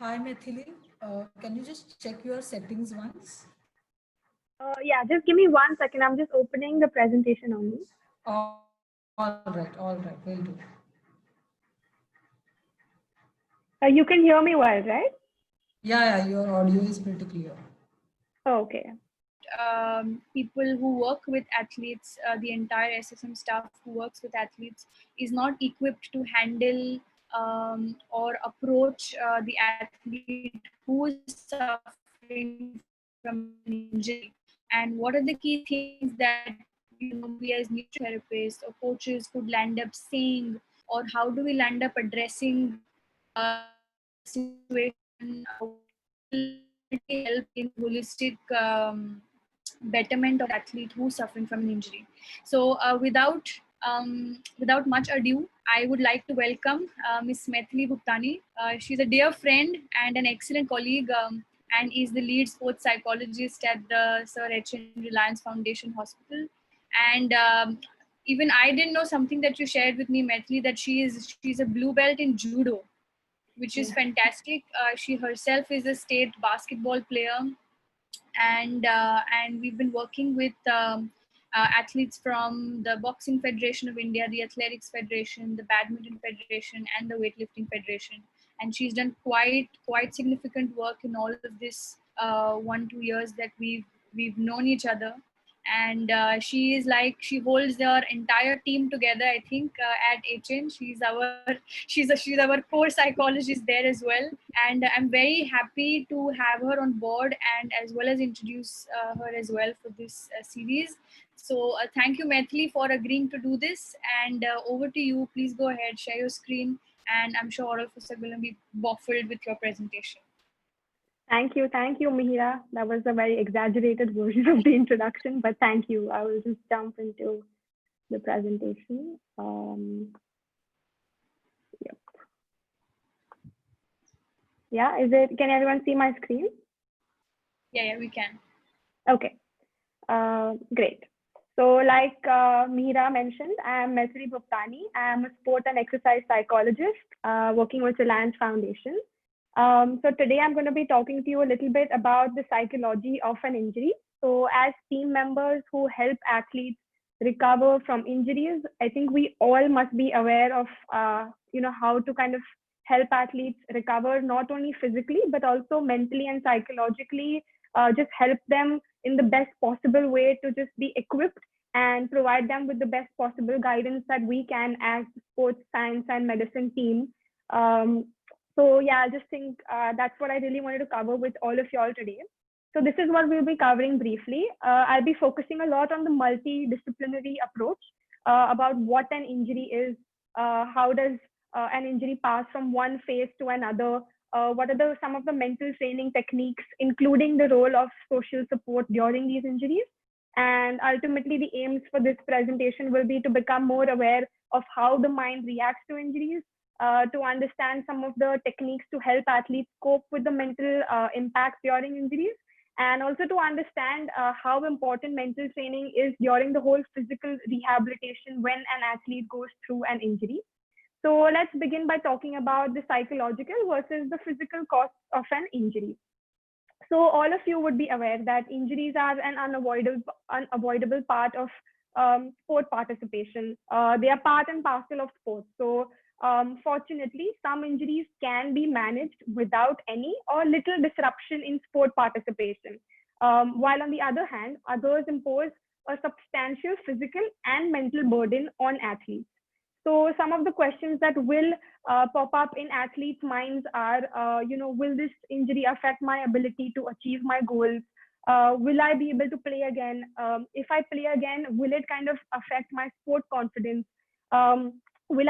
Hi, Mithili. Can you just check your settings once? Yeah, just give me 1 second. I'm just opening the presentation only. All right, will do. You can hear me well, right? Yeah, your audio is pretty clear. Okay. People who work with athletes, the entire SSM staff who works with athletes is not equipped to handle or approach the athlete who is suffering from an injury. And what are the key things that we as nutrition therapists or coaches could land up saying, or how do we land up addressing the situation? What will ultimately help in the holistic betterment of the athlete who's suffering from an injury? So, without much ado, I would like to welcome Miss Maithili Bhuptani. She's a dear friend and an excellent colleague, and is the lead sports psychologist at the Sir H.N. Reliance Foundation Hospital. And even I didn't know something that you shared with me, Maithili, that she's a blue belt in judo, which is fantastic. She herself is a state basketball player, and we've been working with athletes from the Boxing Federation of India, the Athletics Federation, the Badminton Federation, and the Weightlifting Federation. And she's done quite significant work in all of this 1-2 years that we've known each other. And she is like, she holds our entire team together, I think, at HN. She's our core psychologist there as well. And I'm very happy to have her on board, and as well as introduce her as well for this series. So thank you, Maithili, for agreeing to do this. And over to you. Please go ahead, share your screen, and I'm sure all of us are going to be baffled with your presentation. Thank you, Mihira. That was a very exaggerated version of the introduction, but thank you. I will just jump into the presentation. Yep. Yeah, can everyone see my screen? Yeah, we can. Okay, great. So like Mihira mentioned, I am Maithili Bhuptani. I am a sport and exercise psychologist working with Reliance Foundation. So today I'm going to be talking to you a little bit about the psychology of an injury. So as team members who help athletes recover from injuries, I think we all must be aware of, how to kind of help athletes recover, not only physically, but also mentally and psychologically, just help them in the best possible way to just be equipped and provide them with the best possible guidance that we can as sports science and medicine team. So yeah, I just think that's what I really wanted to cover with all of y'all today. So this is what we'll be covering briefly. I'll be focusing a lot on the multidisciplinary approach about what an injury is, how does an injury pass from one phase to another, what are some of the mental training techniques, including the role of social support during these injuries. And ultimately, the aims for this presentation will be to become more aware of how the mind reacts to injuries, to understand some of the techniques to help athletes cope with the mental impact during injuries, and also to understand how important mental training is during the whole physical rehabilitation when an athlete goes through an injury. So let's begin by talking about the psychological versus the physical costs of an injury. So all of you would be aware that injuries are an unavoidable part of sport participation. They are part and parcel of sports. So fortunately, some injuries can be managed without any or little disruption in sport participation. While on the other hand, others impose a substantial physical and mental burden on athletes. So some of the questions that will pop up in athletes' minds are, will this injury affect my ability to achieve my goals? Will I be able to play again? If I play again, will it kind of affect my sport confidence? When will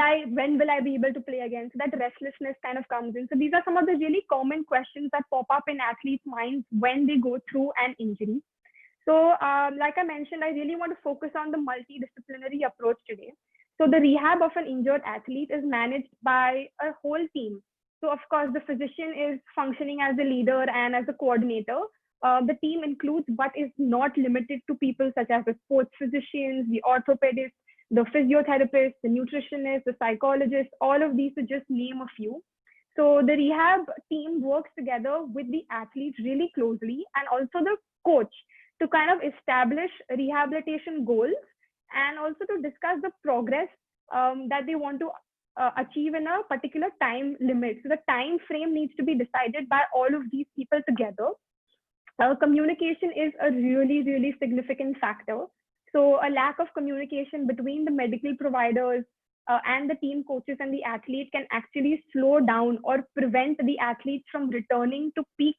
I be able to play again? So that restlessness kind of comes in. So these are some of the really common questions that pop up in athletes' minds when they go through an injury. So like I mentioned, I really want to focus on the multidisciplinary approach today. So the rehab of an injured athlete is managed by a whole team. So of course, the physician is functioning as a leader and as a coordinator. The team includes, but is not limited to, people such as the sports physicians, the orthopedist, the physiotherapist, the nutritionist, the psychologist, all of these to just name a few. So the rehab team works together with the athletes really closely, and also the coach, to kind of establish rehabilitation goals and also to discuss the progress that they want to achieve in a particular time limit. So the time frame needs to be decided by all of these people together. Communication is a really, really significant factor. So a lack of communication between the medical providers and the team coaches and the athlete can actually slow down or prevent the athletes from returning to peak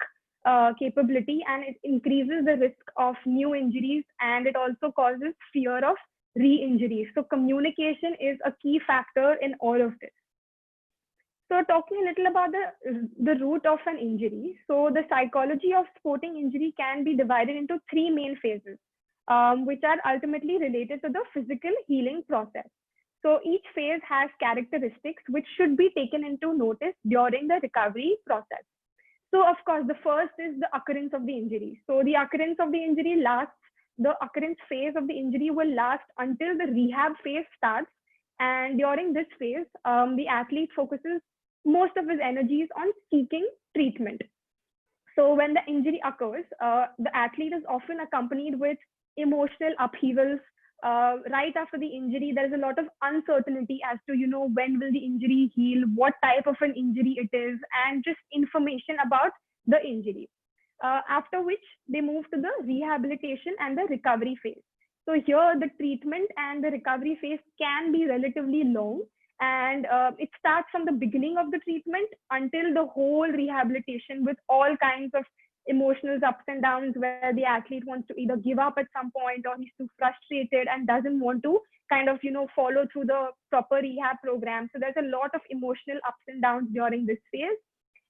capability, and it increases the risk of new injuries, and it also causes fear of re-injury. So communication is a key factor in all of this. So talking a little about the root of an injury. So the psychology of sporting injury can be divided into three main phases, which are ultimately related to the physical healing process. So each phase has characteristics which should be taken into notice during the recovery process. So of course, the first is the occurrence of the injury. So the occurrence of the injury the occurrence phase of the injury will last until the rehab phase starts. And during this phase, the athlete focuses most of his energies on seeking treatment. So when the injury occurs, the athlete is often accompanied with emotional upheavals. Right after the injury, there is a lot of uncertainty as to, when will the injury heal, what type of an injury it is, and just information about the injury. After which they move to the rehabilitation and the recovery phase. So here the treatment and the recovery phase can be relatively long, and it starts from the beginning of the treatment until the whole rehabilitation, with all kinds of emotional ups and downs, where the athlete wants to either give up at some point, or he's too frustrated and doesn't want to kind of follow through the proper rehab program. So there's a lot of emotional ups and downs during this phase,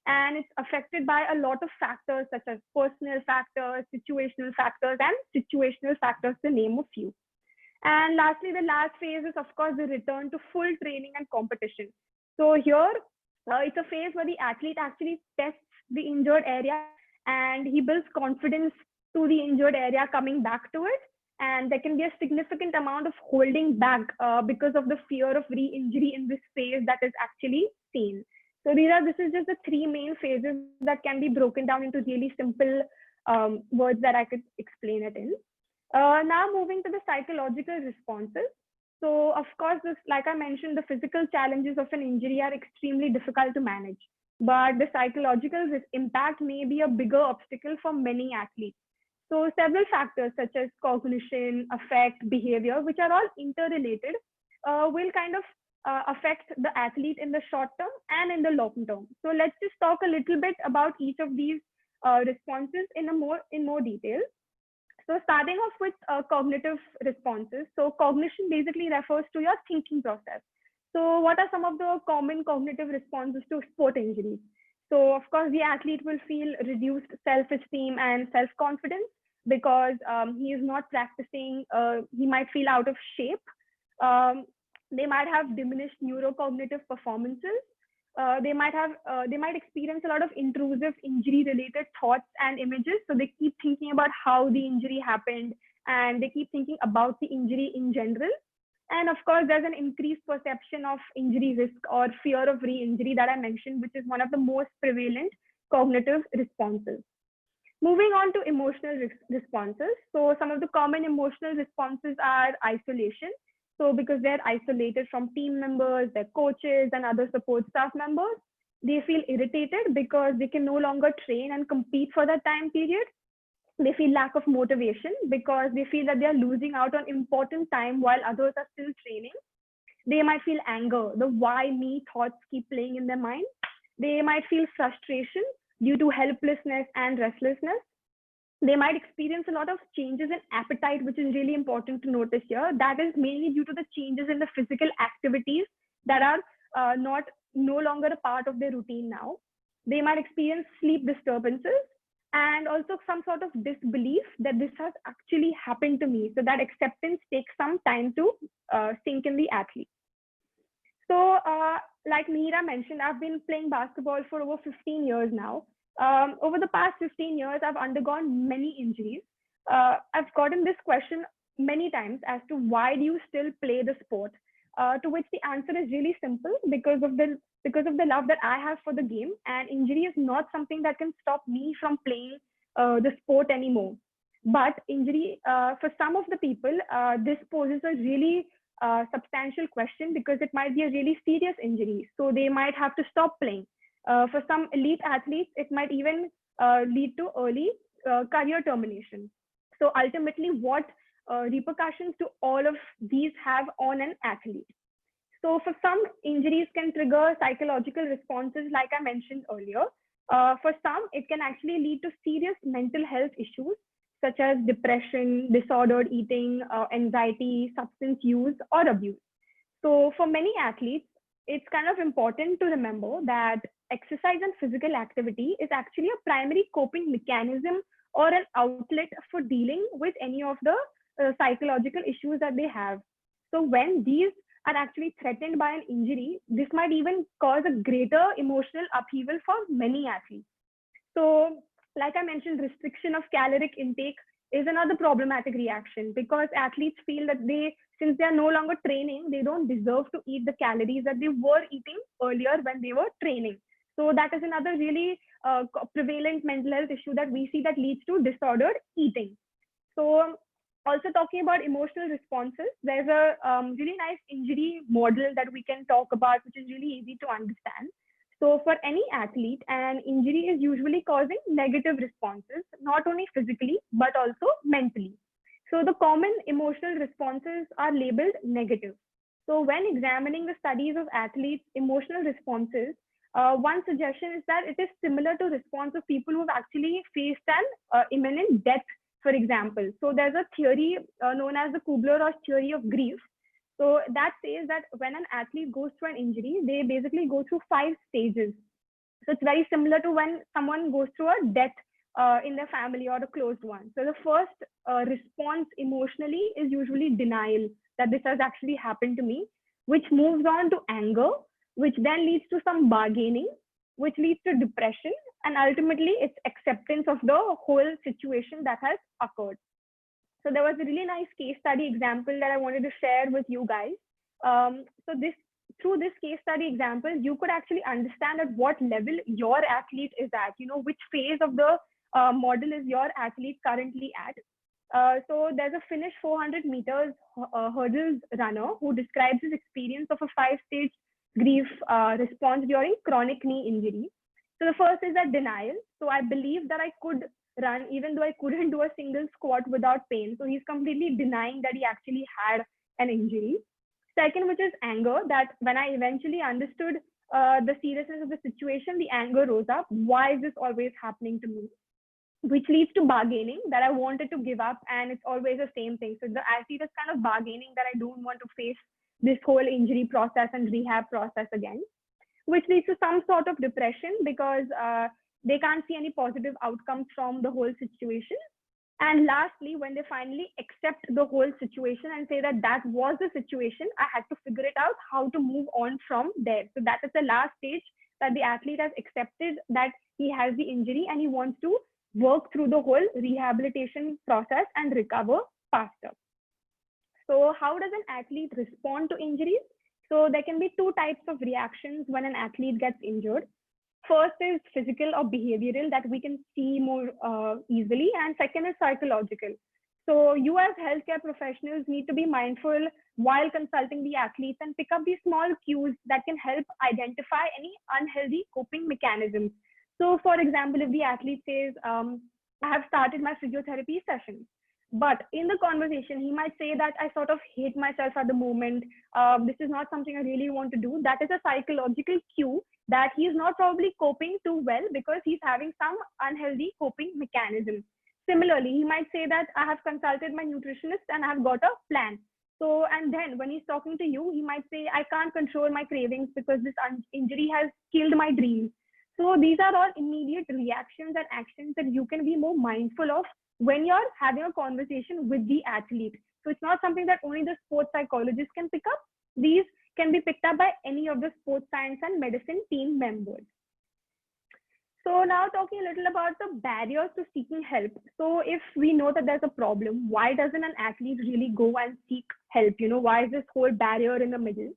and it's affected by a lot of factors such as personal factors, situational factors, and situational factors, to name a few. And lastly, the last phase is, of course, the return to full training and competition. So here, it's a phase where the athlete actually tests the injured area, and he builds confidence to the injured area coming back to it. And there can be a significant amount of holding back because of the fear of re-injury in this phase that is actually seen. So this is just the three main phases that can be broken down into really simple words that I could explain it in. Now moving to the psychological responses. So of course, like I mentioned, the physical challenges of an injury are extremely difficult to manage, but the psychological impact may be a bigger obstacle for many athletes. So several factors such as cognition, affect, behavior, which are all interrelated, will kind of affect the athlete in the short term and in the long term. So let's just talk a little bit about each of these responses in more detail. So starting off with cognitive responses. So cognition basically refers to your thinking process. So what are some of the common cognitive responses to sport injuries? So of course, the athlete will feel reduced self-esteem and self-confidence because he is not practicing. He might feel out of shape. They might have diminished neurocognitive performances. They might experience a lot of intrusive injury-related thoughts and images. So they keep thinking about how the injury happened, and they keep thinking about the injury in general. And of course, there's an increased perception of injury risk or fear of re-injury that I mentioned, which is one of the most prevalent cognitive responses. Moving on to emotional responses. So some of the common emotional responses are isolation. So because they're isolated from team members, their coaches, and other support staff members, they feel irritated because they can no longer train and compete for that time period. They feel lack of motivation because they feel that they are losing out on important time while others are still training. They might feel anger. The why me thoughts keep playing in their mind. They might feel frustration due to helplessness and restlessness. They might experience a lot of changes in appetite, which is really important to notice here. That is mainly due to the changes in the physical activities that are no longer a part of their routine now. They might experience sleep disturbances and also some sort of disbelief that this has actually happened to me. So that acceptance takes some time to sink in the athlete. So like Mihira mentioned, I've been playing basketball for over 15 years now. Over the past 15 years, I've undergone many injuries. I've gotten this question many times as to why do you still play the sport? To which the answer is really simple, because of the love that I have for the game, and injury is not something that can stop me from playing the sport anymore. But injury, for some of the people, this poses a really substantial question, because it might be a really serious injury. So they might have to stop playing. For some elite athletes, it might even lead to early career termination. So ultimately, what repercussions do all of these have on an athlete? So for some, injuries can trigger psychological responses, like I mentioned earlier. For some, it can actually lead to serious mental health issues, such as depression, disordered eating, anxiety, substance use, or abuse. So for many athletes, it's kind of important to remember that exercise and physical activity is actually a primary coping mechanism or an outlet for dealing with any of the psychological issues that they have. So when these are actually threatened by an injury, this might even cause a greater emotional upheaval for many athletes. So, like I mentioned, restriction of caloric intake is another problematic reaction, because athletes feel that since they are no longer training, they don't deserve to eat the calories that they were eating earlier when they were training. So that is another really prevalent mental health issue that we see that leads to disordered eating. So also talking about emotional responses, there's a really nice injury model that we can talk about, which is really easy to understand. So for any athlete, an injury is usually causing negative responses, not only physically, but also mentally. So the common emotional responses are labeled negative. So when examining the studies of athletes' emotional responses, one suggestion is that it is similar to response of people who have actually faced an imminent death, for example. So there's a theory known as the Kubler-Ross theory of grief. So that says that when an athlete goes through an injury, they basically go through 5 stages. So it's very similar to when someone goes through a death in their family or a closed one. So the first response emotionally is usually denial, that this has actually happened to me, which moves on to anger, which then leads to some bargaining, which leads to depression, and ultimately it's acceptance of the whole situation that has occurred. So there was a really nice case study example that I wanted to share with you guys. Through this case study example, you could actually understand at what level your athlete is at, which phase of the model is your athlete currently at. So there's a Finnish 400 meters hurdles runner who describes his experience of a 5-stage grief response during chronic knee injury. So the first is that denial. So I believe that I could run even though I couldn't do a single squat without pain. So he's completely denying that he actually had an injury. Second, which is anger, that when I eventually understood the seriousness of the situation, the anger rose up. Why is this always happening to me? Which leads to bargaining, that I wanted to give up, and it's always the same thing. So the athlete is kind of bargaining that I don't want to face this whole injury process and rehab process again, which leads to some sort of depression, because they can't see any positive outcomes from the whole situation. And lastly, when they finally accept the whole situation and say that that was the situation, I had to figure it out how to move on from there. So that is the last stage, that the athlete has accepted that he has the injury and he wants to work through the whole rehabilitation process and recover faster. So how does an athlete respond to injuries? So there can be 2 types of reactions when an athlete gets injured. First is physical or behavioral, that we can see more easily, and second is psychological. So you as healthcare professionals need to be mindful while consulting the athletes and pick up these small cues that can help identify any unhealthy coping mechanisms. So for example, if the athlete says, I have started my physiotherapy session, but in the conversation, he might say that I sort of hate myself at the moment. This is not something I really want to do. That is a psychological cue that he is not probably coping too well, because he's having some unhealthy coping mechanism. Similarly, he might say that I have consulted my nutritionist and I've got a plan. So, and then when he's talking to you, he might say, I can't control my cravings because this injury has killed my dreams. So these are all immediate reactions and actions that you can be more mindful of when you're having a conversation with the athlete. So it's not something that only the sports psychologist can pick up. These can be picked up by any of the sports science and medicine team members. So now talking a little about the barriers to seeking help. So if we know that there's a problem, why doesn't an athlete really go and seek help? Why is this whole barrier in the middle?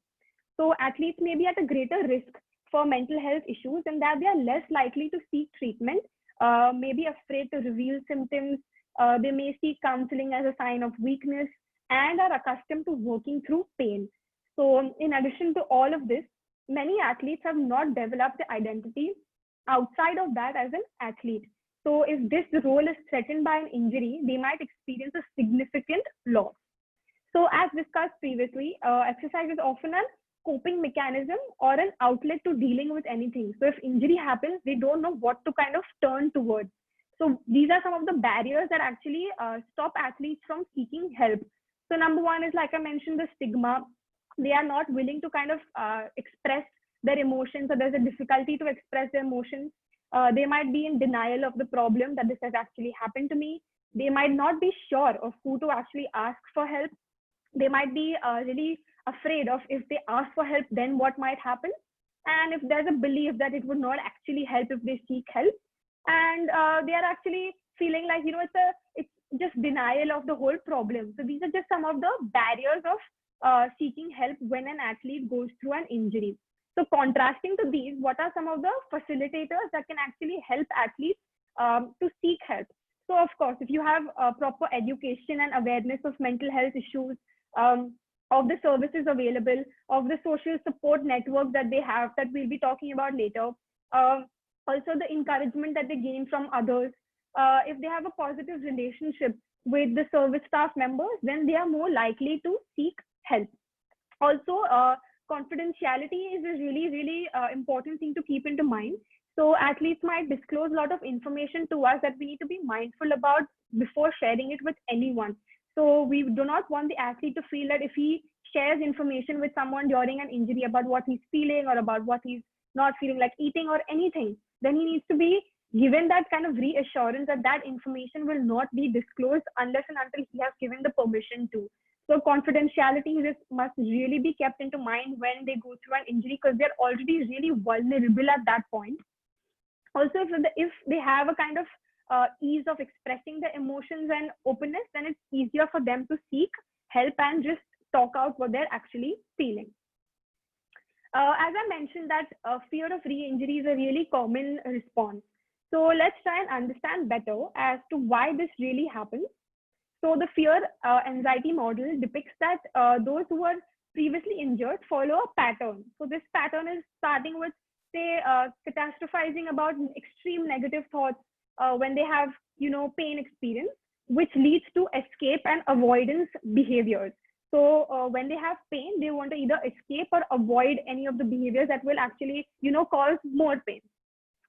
So athletes may be at a greater risk for mental health issues and that they are less likely to seek treatment, may be afraid to reveal symptoms. They may seek counseling as a sign of weakness and are accustomed to working through pain. So in addition to all of this, many athletes have not developed the identity outside of that as an athlete. So if this role is threatened by an injury, they might experience a significant loss. So as discussed previously, exercise is often a coping mechanism or an outlet to dealing with anything. So if injury happens, they don't know what to kind of turn towards. So these are some of the barriers that actually stop athletes from seeking help. So number one is, like I mentioned, the stigma. They are not willing to kind of express their emotions, or there's a difficulty to express their emotions. They might be in denial of the problem that this has actually happened to me. They might not be sure of who to actually ask for help. They might be really afraid of, if they ask for help, then what might happen. And if there's a belief that it would not actually help if they seek help. And they are actually feeling like, it's just denial of the whole problem. So these are just some of the barriers of seeking help when an athlete goes through an injury. So contrasting to these, what are some of the facilitators that can actually help athletes to seek help? So of course, if you have proper education and awareness of mental health issues, of the services available, of the social support network that they have, that we'll be talking about later, also the encouragement that they gain from others, if they have a positive relationship with the service staff members, then they are more likely to seek help. Also, confidentiality is a really, really important thing to keep into mind. So athletes might disclose a lot of information to us that we need to be mindful about before sharing it with anyone. So we do not want the athlete to feel that if he shares information with someone during an injury about what he's feeling or about what he's not feeling, like eating or anything, then he needs to be given that kind of reassurance that that information will not be disclosed unless and until he has given the permission to. So confidentiality must really be kept into mind when they go through an injury, because they're already really vulnerable at that point. Also, if they have a kind of ease of expressing their emotions and openness, then it's easier for them to seek help and just talk out what they're actually feeling. As I mentioned, that fear of re-injury is a really common response. So let's try and understand better as to why this really happens. So the fear anxiety model depicts that those who were previously injured follow a pattern. So this pattern is starting with, say, catastrophizing about extreme negative thoughts when they have, pain experience, which leads to escape and avoidance behaviors. So when they have pain, they want to either escape or avoid any of the behaviors that will actually, cause more pain.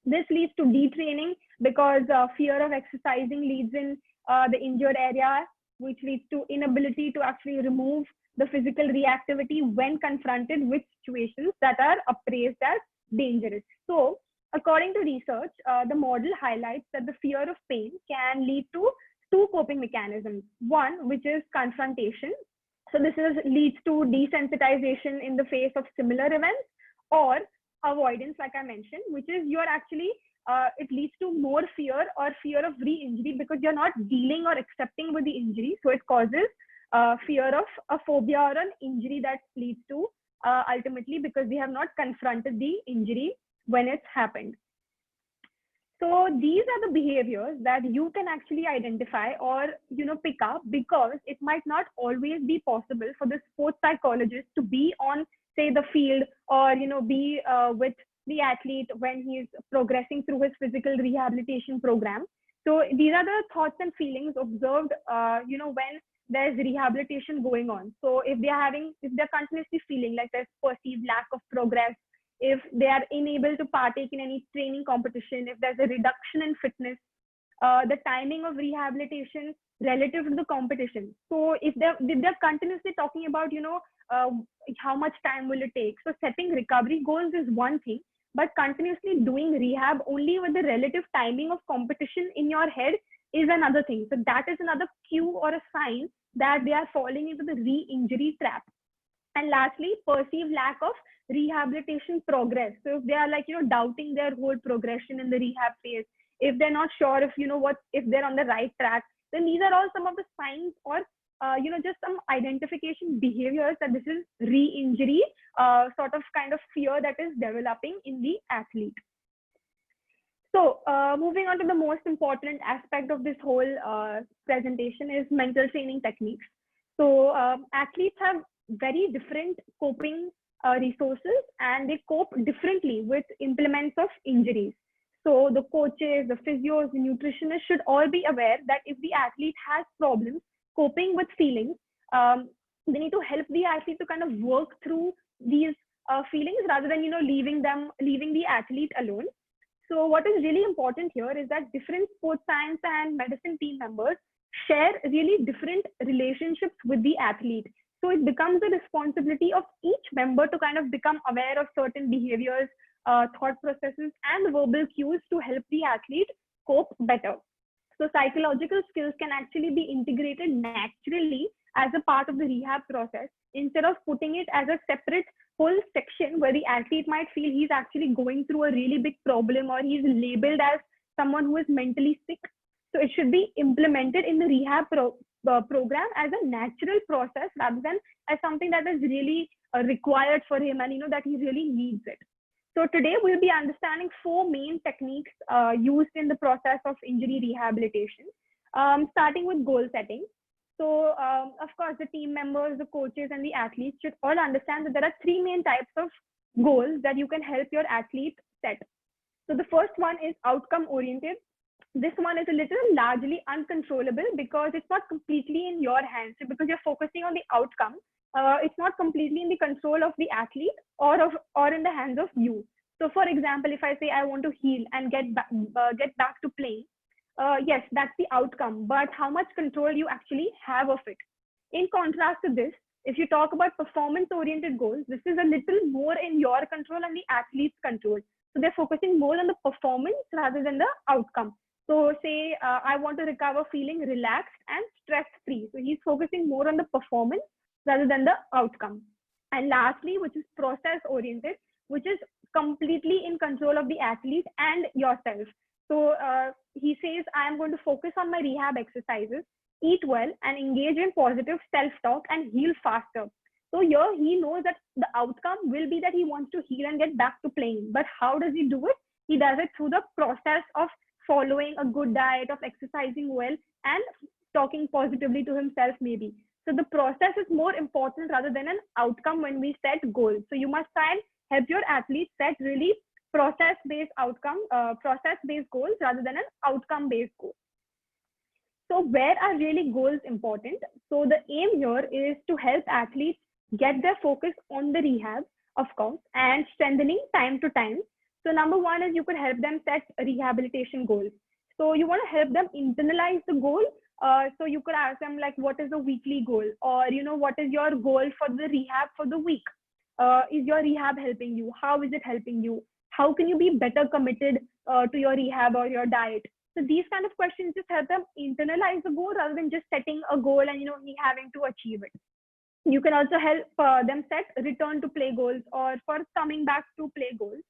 This leads to detraining, because fear of exercising leads in the injured area, which leads to inability to actually remove the physical reactivity when confronted with situations that are appraised as dangerous. So according to research, the model highlights that the fear of pain can lead to two coping mechanisms. One, which is confrontation. So this leads to desensitization in the face of similar events, or avoidance, like I mentioned, which is you're actually, it leads to more fear or fear of re-injury, because you're not dealing or accepting with the injury. So it causes fear of a phobia or an injury that leads to ultimately, because we have not confronted the injury when it's happened. So these are the behaviors that you can actually identify or, pick up, because it might not always be possible for the sports psychologist to be on, say, the field, or, be with the athlete when he's progressing through his physical rehabilitation program. So these are the thoughts and feelings observed, when there's rehabilitation going on. So if they're continuously feeling like there's perceived lack of progress, if they are unable to partake in any training competition, if there's a reduction in fitness, the timing of rehabilitation relative to the competition. So if they're continuously talking about, how much time will it take? So setting recovery goals is one thing, but continuously doing rehab only with the relative timing of competition in your head is another thing. So that is another cue or a sign that they are falling into the re-injury trap. And lastly, perceived lack of rehabilitation progress. So if they are like, doubting their whole progression in the rehab phase, if they're not sure if, if they're on the right track, then these are all some of the signs or, just some identification behaviors that this is re-injury, sort of kind of fear that is developing in the athlete. So moving on to the most important aspect of this whole presentation is mental training techniques. So athletes have very different coping resources, and they cope differently with implements of injuries. So the coaches, the physios, the nutritionists should all be aware that if the athlete has problems coping with feelings, they need to help the athlete to kind of work through these feelings rather than leaving the athlete alone. So what is really important here is that different sports science and medicine team members share really different relationships with the athlete. So it becomes the responsibility of each member to kind of become aware of certain behaviors, thought processes, and verbal cues to help the athlete cope better. So psychological skills can actually be integrated naturally as a part of the rehab process instead of putting it as a separate whole section where the athlete might feel he's actually going through a really big problem or he's labeled as someone who is mentally sick. So it should be implemented in the rehab program as a natural process rather than as something that is really required for him and that he really needs it. So today we'll be understanding 4 main techniques used in the process of injury rehabilitation, starting with goal setting. So of course, the team members, the coaches, and the athletes should all understand that there are 3 main types of goals that you can help your athlete set. So the first one is outcome oriented. This one is a little largely uncontrollable because it's not completely in your hands. So because you're focusing on the outcome, it's not completely in the control of the athlete or in the hands of you. So for example, if I say I want to heal and get back to playing, yes, that's the outcome, but how much control you actually have of it. In contrast to this, if you talk about performance-oriented goals, this is a little more in your control and the athlete's control. So they're focusing more on the performance rather than the outcome. So say I want to recover feeling relaxed and stress-free. So he's focusing more on the performance rather than the outcome. And lastly, which is process-oriented, which is completely in control of the athlete and yourself. So he says, I am going to focus on my rehab exercises, eat well, and engage in positive self-talk and heal faster. So here he knows that the outcome will be that he wants to heal and get back to playing. But how does he do it? He does it through the process of following a good diet, of exercising well, and talking positively to himself maybe. So the process is more important rather than an outcome when we set goals. So you must try and help your athletes set really process-based goals rather than an outcome-based goal. So where are really goals important? So the aim here is to help athletes get their focus on the rehab, of course, and strengthening time to time. So number one is you could help them set rehabilitation goals. So you want to help them internalize the goal. So you could ask them like, what is the weekly goal? Or, what is your goal for the rehab for the week? Is your rehab helping you? How is it helping you? How can you be better committed to your rehab or your diet? So these kind of questions just help them internalize the goal rather than just setting a goal and having to achieve it. You can also help them set return to play goals or for coming back to play goals.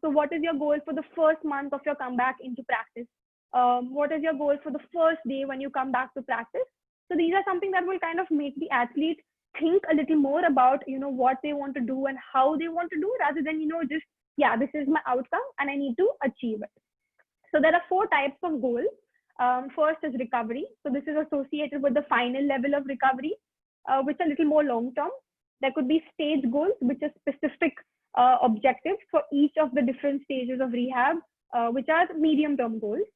So what is your goal for the first month of your comeback into practice? What is your goal for the first day when you come back to practice? So these are something that will kind of make the athlete think a little more about what they want to do and how they want to do rather than just this is my outcome and I need to achieve it. So there are 4 types of goals. First is recovery. So this is associated with the final level of recovery, which are a little more long term. There could be stage goals, which are specific objectives for each of the different stages of rehab, which are medium term goals.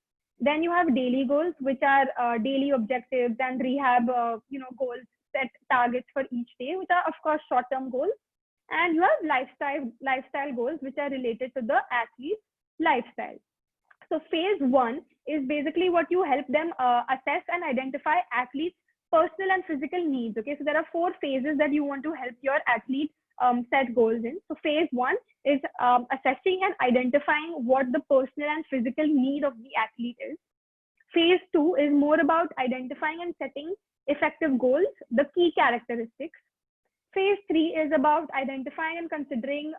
Then you have daily goals, which are daily objectives and rehab goals, set targets for each day, which are of course short term goals. And you have lifestyle goals, which are related to the athlete's lifestyle. So phase 1 is basically what you help them assess and identify athletes' personal and physical needs. Okay, so there are 4 phases that you want to help your athlete set goals in. So phase 1 is assessing and identifying what the personal and physical need of the athlete is. Phase 2 is more about identifying and setting effective goals, the key characteristics. Phase 3 is about identifying and considering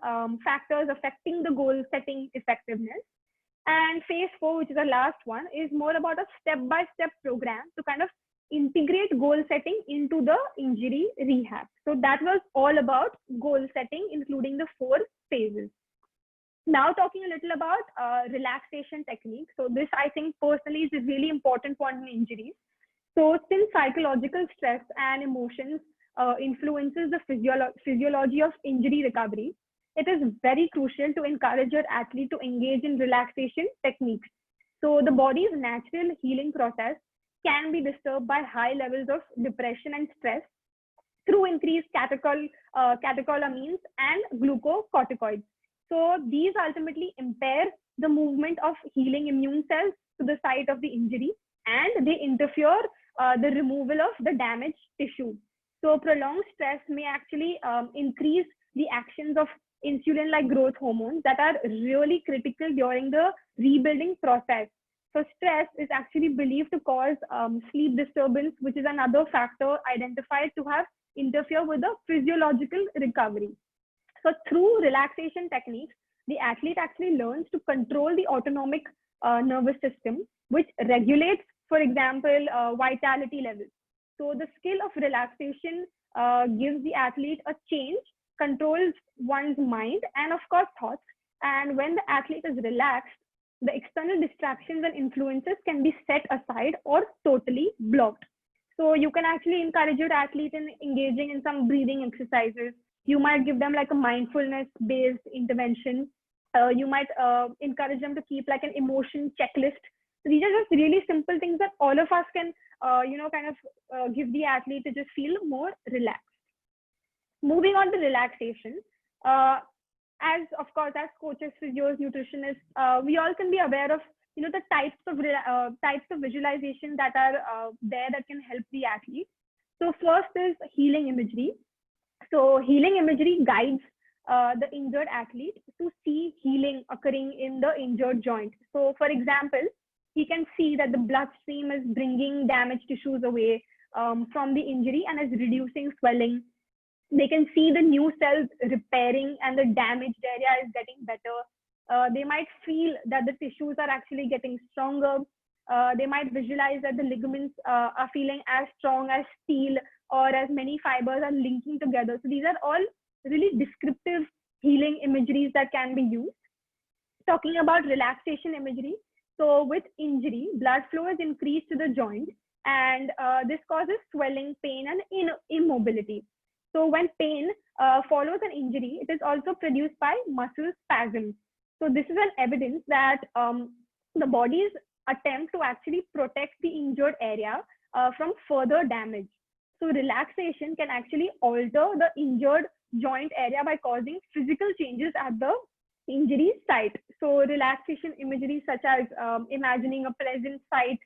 factors affecting the goal setting effectiveness. And phase 4, which is the last one, is more about a step-by-step program to kind of integrate goal setting into the injury rehab. So that was all about goal setting, including the 4 phases. Now talking a little about relaxation techniques. So this, I think personally, is a really important point in injuries. So since psychological stress and emotions influences the physiology of injury recovery, it is very crucial to encourage your athlete to engage in relaxation techniques. So the body's natural healing process can be disturbed by high levels of depression and stress through increased catecholamines and glucocorticoids. So these ultimately impair the movement of healing immune cells to the site of the injury, and they interfere the removal of the damaged tissue. So prolonged stress may actually increase the actions of insulin-like growth hormones that are really critical during the rebuilding process. So stress is actually believed to cause sleep disturbance, which is another factor identified to have interfere with the physiological recovery. So through relaxation techniques, the athlete actually learns to control the autonomic nervous system, which regulates, for example, vitality levels. So the skill of relaxation gives the athlete a change, controls one's mind and of course thoughts. And when the athlete is relaxed, the external distractions and influences can be set aside or totally blocked. So you can actually encourage your athlete in engaging in some breathing exercises. You might give them like a mindfulness based intervention. You might encourage them to keep like an emotion checklist. So these are just really simple things that all of us can, give the athlete to just feel more relaxed. Moving on to relaxation, as of course, as coaches, physios, nutritionists, we all can be aware of the types of visualization that are there that can help the athlete. So first is healing imagery. So healing imagery guides the injured athlete to see healing occurring in the injured joint. So for example, he can see that the bloodstream is bringing damaged tissues away from the injury and is reducing swelling. They can see the new cells repairing and the damaged area is getting better. They might feel that the tissues are actually getting stronger. They might visualize that the ligaments are feeling as strong as steel or as many fibers are linking together. So these are all really descriptive healing imageries that can be used. Talking about relaxation imagery. So with injury, blood flow is increased to the joint, and this causes swelling, pain, and immobility. So when pain follows an injury, it is also produced by muscle spasms. So this is an evidence that the body's attempt to actually protect the injured area from further damage. So relaxation can actually alter the injured joint area by causing physical changes at the injury site. So relaxation imagery such as imagining a pleasant sight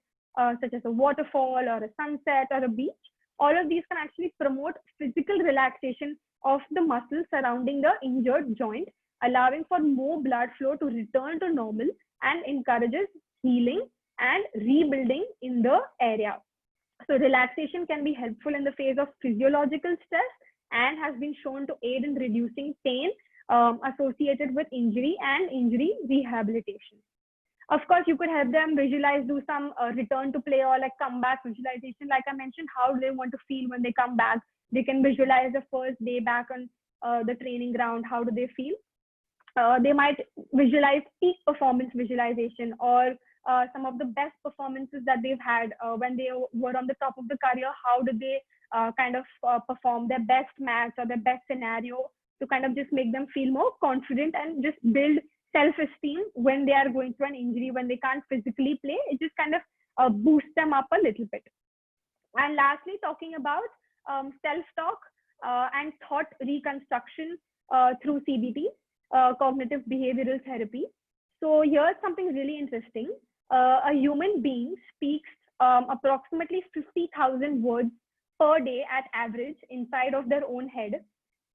such as a waterfall or a sunset or a beach, all of these can actually promote physical relaxation of the muscles surrounding the injured joint, allowing for more blood flow to return to normal and encourages healing and rebuilding in the area. So relaxation can be helpful in the face of physiological stress and has been shown to aid in reducing pain associated with injury and injury rehabilitation. Of course, you could help them visualize, do some return to play or like comeback visualization. Like I mentioned, how do they want to feel when they come back? They can visualize the first day back on the training ground. How do they feel? They might visualize peak performance visualization or some of the best performances that they've had when they were on the top of the career. How did they perform their best match or their best scenario to kind of just make them feel more confident and just build self-esteem when they are going through an injury, when they can't physically play. It just kind of boosts them up a little bit. And lastly, talking about self-talk and thought reconstruction through CBT, cognitive behavioral therapy. So here's something really interesting. A human being speaks approximately 50,000 words per day at average inside of their own head.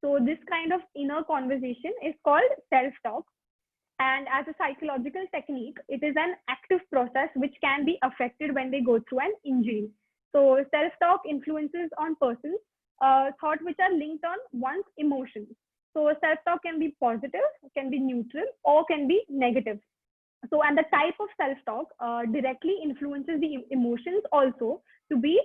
So this kind of inner conversation is called self-talk. And as a psychological technique, it is an active process which can be affected when they go through an injury. So self-talk influences on persons thoughts which are linked on one's emotions. So self-talk can be positive, can be neutral, or can be negative. So, and the type of self-talk directly influences the emotions also to be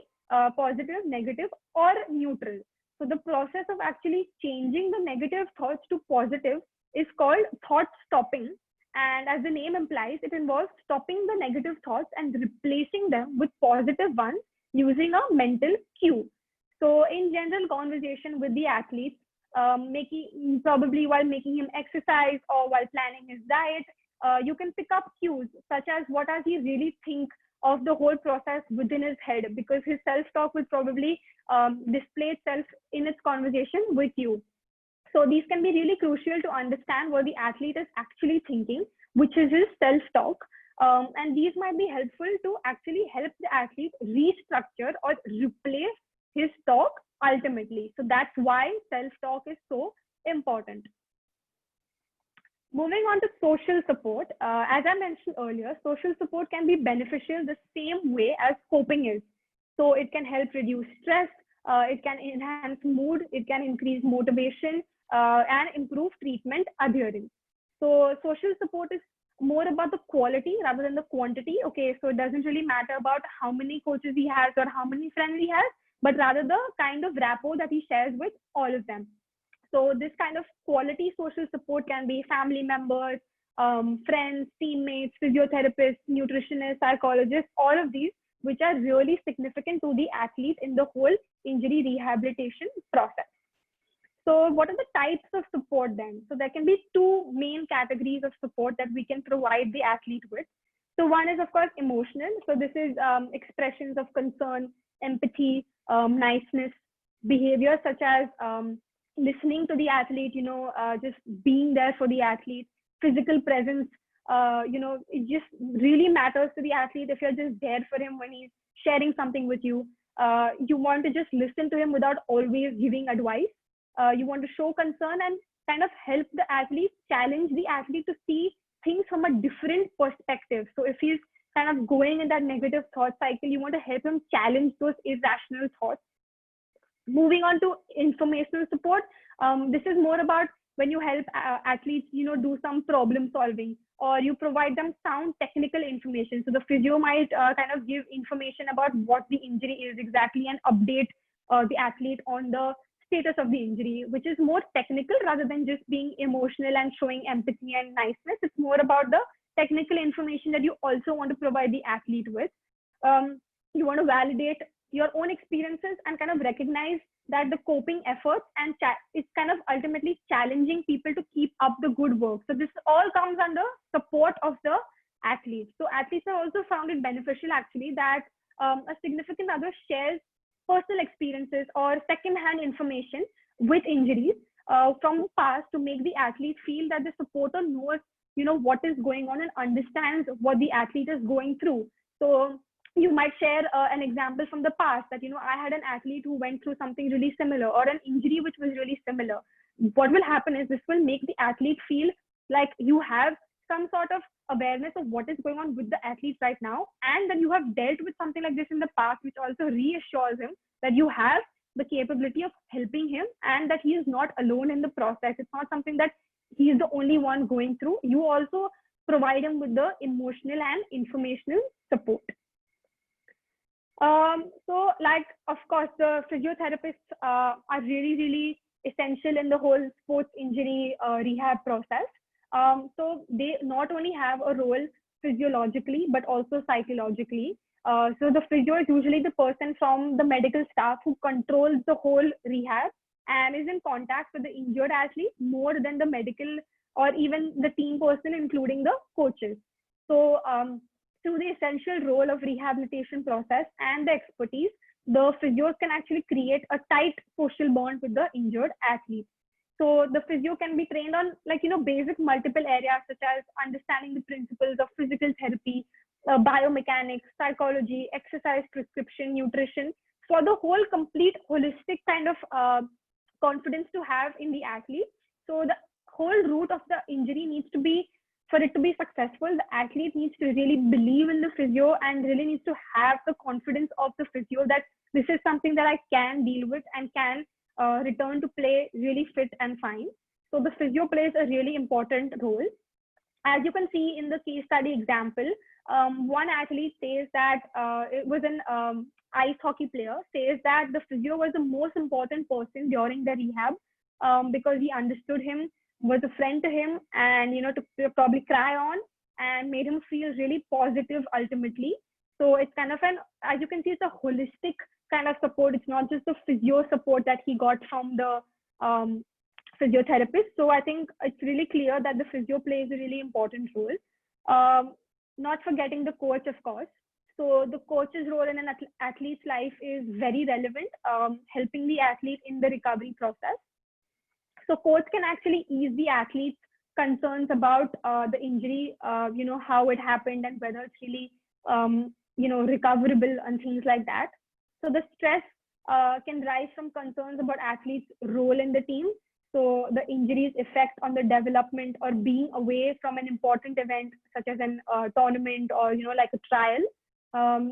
positive, negative, or neutral. So the process of actually changing the negative thoughts to positive is called thought stopping. And as the name implies, it involves stopping the negative thoughts and replacing them with positive ones using a mental cue. So in general conversation with the athlete, making probably while making him exercise or while planning his diet, you can pick up cues such as what does he really think of the whole process within his head, because his self-talk will probably display itself in its conversation with you. So these can be really crucial to understand what the athlete is actually thinking, which is his self-talk. And these might be helpful to actually help the athlete restructure or replace his talk ultimately. So that's why self-talk is so important. Moving on to social support, as I mentioned earlier, social support can be beneficial the same way as coping is. So it can help reduce stress, it can enhance mood, it can increase motivation, and improve treatment adherence. So social support is more about the quality rather than the quantity. Okay, so it doesn't really matter about how many coaches he has or how many friends he has, but rather the kind of rapport that he shares with all of them. So this kind of quality social support can be family members, friends, teammates, physiotherapists, nutritionists, psychologists, all of these, which are really significant to the athlete in the whole injury rehabilitation process. So what are the types of support then? So there can be two main categories of support that we can provide the athlete with. So one is, of course, emotional. So this is expressions of concern, empathy, niceness, behavior such as listening to the athlete, just being there for the athlete, physical presence. It just really matters to the athlete if you're just there for him when he's sharing something with you. You want to just listen to him without always giving advice. You want to show concern and kind of help the athlete, challenge the athlete to see things from a different perspective. So if he's kind of going in that negative thought cycle, you want to help him challenge those irrational thoughts. Moving on to informational support, this is more about when you help athletes, do some problem solving, or you provide them sound technical information. So the physio might kind of give information about what the injury is exactly and update the athlete on the status of the injury, which is more technical rather than just being emotional and showing empathy and niceness. It's more about the technical information that you also want to provide the athlete with. You want to validate your own experiences and kind of recognize that the coping efforts and it's kind of ultimately challenging people to keep up the good work. So this all comes under support of the athletes. So athletes have also found it beneficial actually that a significant other shares personal experiences or second-hand information with injuries from the past to make the athlete feel that the supporter knows, what is going on and understands what the athlete is going through. So you might share an example from the past that, I had an athlete who went through something really similar or an injury which was really similar. What will happen is this will make the athlete feel like you have some sort of awareness of what is going on with the athlete right now, and then you have dealt with something like this in the past, which also reassures him that you have the capability of helping him and that he is not alone in the process. It's not something that he is the only one going through. You also provide him with the emotional and informational support. So like, of course, the physiotherapists are really, really essential in the whole sports injury rehab process. So they not only have a role physiologically, but also psychologically. So the physio is usually the person from the medical staff who controls the whole rehab and is in contact with the injured athlete more than the medical or even the team person, including the coaches. So through the essential role of rehabilitation process and the expertise, the physios can actually create a tight social bond with the injured athlete. So the physio can be trained on basic multiple areas such as understanding the principles of physical therapy, biomechanics, psychology, exercise prescription, nutrition, for the whole complete holistic kind of confidence to have in the athlete. So the whole root of the injury needs to be for it to be successful, the athlete needs to really believe in the physio and really needs to have the confidence of the physio that this is something that I can deal with and can return to play really fit and fine. So the physio plays a really important role. As you can see in the case study example, one athlete says that it was an ice hockey player, says that the physio was the most important person during the rehab because he understood him, was a friend to him, and to probably cry on and made him feel really positive ultimately. So it's kind of as you can see, it's a holistic kind of support. It's not just the physio support that he got from the physiotherapist. So I think it's really clear that the physio plays a really important role. Not forgetting the coach, of course. So the coach's role in an athlete's life is very relevant, helping the athlete in the recovery process. So coach can actually ease the athlete's concerns about the injury, how it happened and whether it's really, recoverable and things like that. So the stress can rise from concerns about athletes' role in the team. So the injury's effect on the development or being away from an important event such as an tournament or like a trial.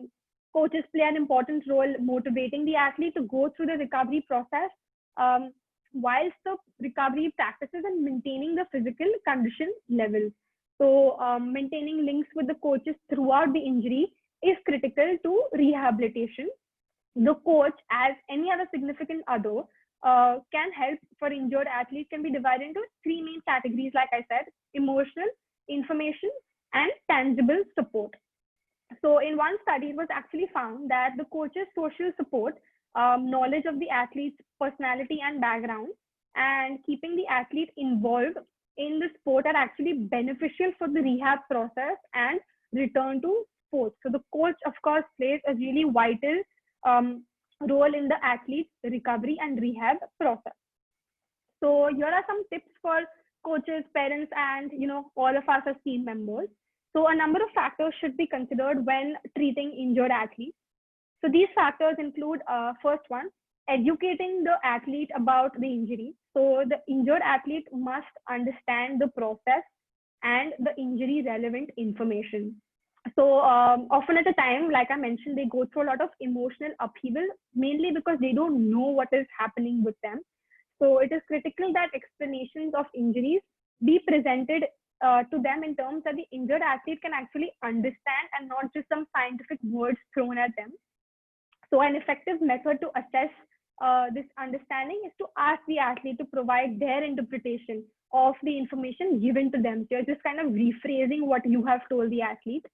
Coaches play an important role motivating the athlete to go through the recovery process whilst the recovery practices and maintaining the physical condition levels. So maintaining links with the coaches throughout the injury is critical to rehabilitation. The coach, as any other significant other, can help for injured athletes can be divided into three main categories, like I said: emotional, information, and tangible support. So in one study, it was actually found that the coach's social support, knowledge of the athlete's personality and background, and keeping the athlete involved in the sport are actually beneficial for the rehab process and return to sports. So the coach, of course, plays a really vital role in the athlete's recovery and rehab process. So here are some tips for coaches, parents, and all of us as team members. So a number of factors should be considered when treating injured athletes. So these factors include, first one, educating the athlete about the injury. So the injured athlete must understand the process and the injury relevant information. So often at the time, like I mentioned, they go through a lot of emotional upheaval, mainly because they don't know what is happening with them. So it is critical that explanations of injuries be presented to them in terms that the injured athlete can actually understand and not just some scientific words thrown at them. So an effective method to assess this understanding is to ask the athlete to provide their interpretation of the information given to them. So you're just kind of rephrasing what you have told the athlete.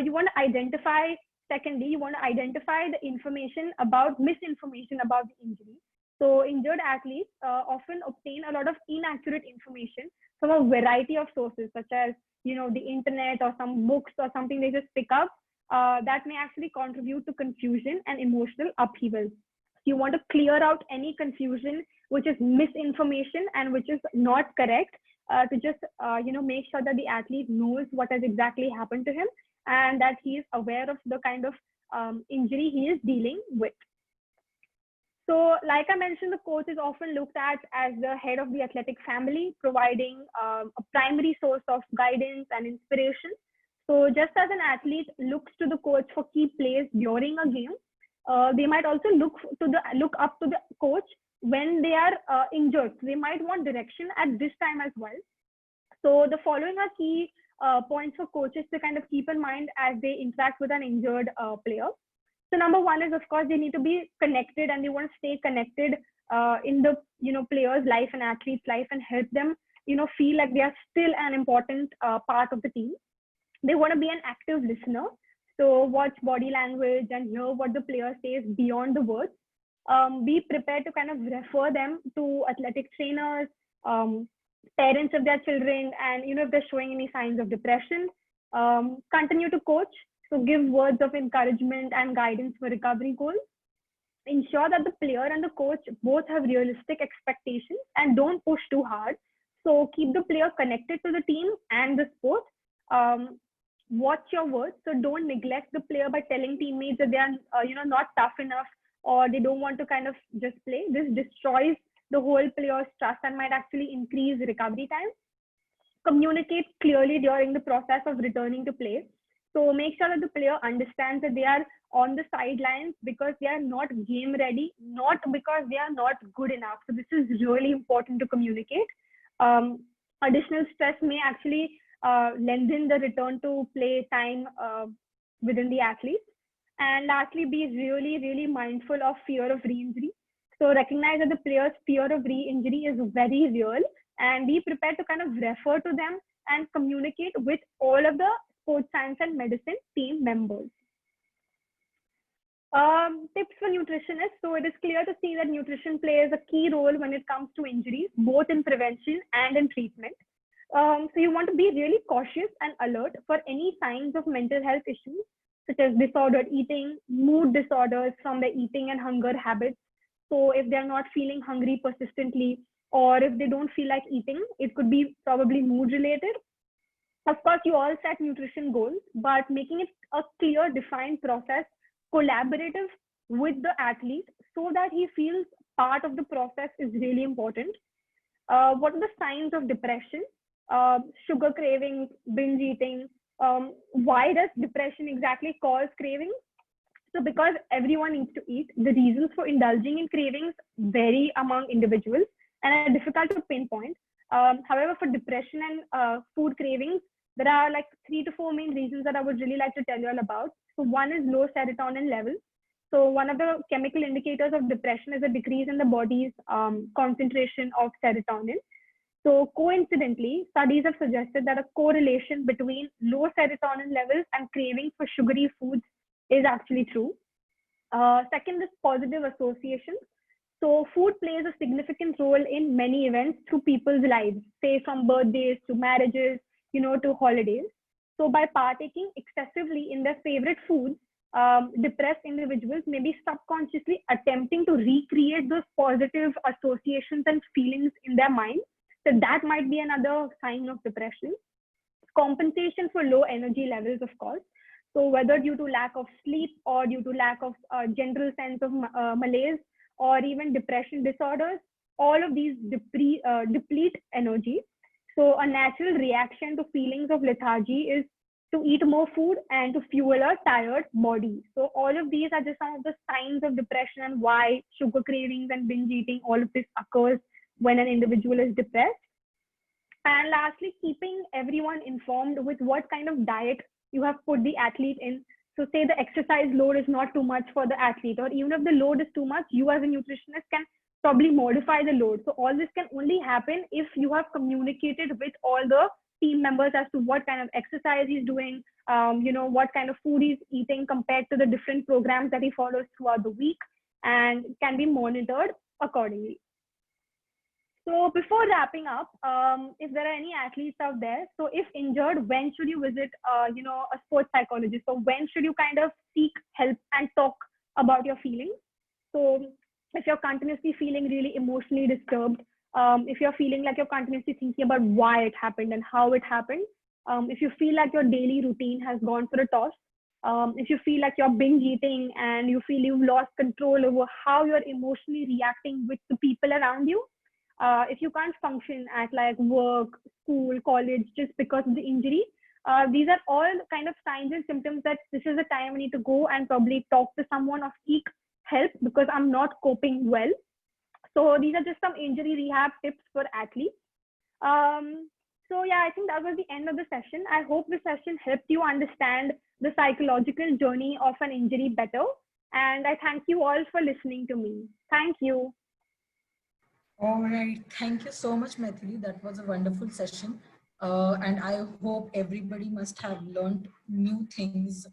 You want to identify, secondly, you want to identify the information about misinformation about the injury. So injured athletes often obtain a lot of inaccurate information from a variety of sources, such as, the internet or some books or something they just pick up that may actually contribute to confusion and emotional upheaval. You want to clear out any confusion which is misinformation and which is not correct to just, make sure that the athlete knows what has exactly happened to him and that he is aware of the kind of injury he is dealing with. So like I mentioned, the coach is often looked at as the head of the athletic family, providing a primary source of guidance and inspiration. So just as an athlete looks to the coach for key plays during a game, they might also look up to the coach when they are injured. They might want direction at this time as well. So the following are key points for coaches to kind of keep in mind as they interact with an injured player. So number one is, of course, they need to be connected and they want to stay connected in the player's life and athlete's life and help them feel like they are still an important part of the team. They want to be an active listener. So watch body language and hear what the player says beyond the words. Be prepared to kind of refer them to athletic trainers, parents of their children, and if they're showing any signs of depression. Continue to coach. So give words of encouragement and guidance for recovery goals. Ensure that the player and the coach both have realistic expectations and don't push too hard. So keep the player connected to the team and the sport. Watch your words. So don't neglect the player by telling teammates that they are not tough enough or they don't want to kind of just play. This destroys the whole player's trust and might actually increase recovery time. communicate clearly during the process of returning to play. So make sure that the player understands that they are on the sidelines because they are not game ready, not because they are not good enough. So this is really important to communicate. Additional stress may actually lengthen the return to play time within the athletes. And lastly, be really, really mindful of fear of re-injury. So recognize that the player's fear of re-injury is very real, and be prepared to kind of refer to them and communicate with all of the sports science and medicine team members. Tips for nutritionists. So it is clear to see that nutrition plays a key role when it comes to injuries, both in prevention and in treatment. So you want to be really cautious and alert for any signs of mental health issues, such as disordered eating, mood disorders from their eating and hunger habits. So if they're not feeling hungry persistently, or if they don't feel like eating, it could be probably mood related. Of course, you all set nutrition goals, but making it a clear, defined process, collaborative with the athlete so that he feels part of the process is really important. What are the signs of depression? Sugar cravings, binge eating. Why does depression exactly cause cravings? So because everyone needs to eat, the reasons for indulging in cravings vary among individuals and are difficult to pinpoint. However, for depression and food cravings, there are like 3 to 4 main reasons that I would really like to tell you all about. So one is low serotonin levels. So one of the chemical indicators of depression is a decrease in the body's concentration of serotonin. So coincidentally, studies have suggested that a correlation between low serotonin levels and craving for sugary foods is actually true. Second is positive association. So food plays a significant role in many events through people's lives, say from birthdays to marriages, to holidays. So by partaking excessively in their favorite foods, depressed individuals may be subconsciously attempting to recreate those positive associations and feelings in their mind. So that might be another sign of depression. Compensation for low energy levels, of course. So whether due to lack of sleep or due to lack of general sense of malaise or even depression disorders, all of these deplete energy. So a natural reaction to feelings of lethargy is to eat more food and to fuel a tired body. So all of these are just some of the signs of depression and why sugar cravings and binge eating, all of this occurs when an individual is depressed. And lastly, keeping everyone informed with what kind of diet you have put the athlete in. So say the exercise load is not too much for the athlete, or even if the load is too much, you as a nutritionist can probably modify the load. So all this can only happen if you have communicated with all the team members as to what kind of exercise he's doing, what kind of food he's eating compared to the different programs that he follows throughout the week, and can be monitored accordingly. So before wrapping up, if there are any athletes out there, so if injured, when should you visit, a sports psychologist? So when should you kind of seek help and talk about your feelings? So if you're continuously feeling really emotionally disturbed, if you're feeling like you're continuously thinking about why it happened and how it happened, if you feel like your daily routine has gone for a toss, if you feel like you're binge eating and you feel you've lost control over how you're emotionally reacting with the people around you, if you can't function at like work, school, college just because of the injury, these are all kind of signs and symptoms that this is the time I need to go and probably talk to someone or seek help because I'm not coping well. So these are just some injury rehab tips for athletes. So yeah, I think that was the end of the session. I hope the session helped you understand the psychological journey of an injury better. And I thank you all for listening to me. Thank you. All right. Thank you so much, Maithili. That was a wonderful session. And I hope everybody must have learned new things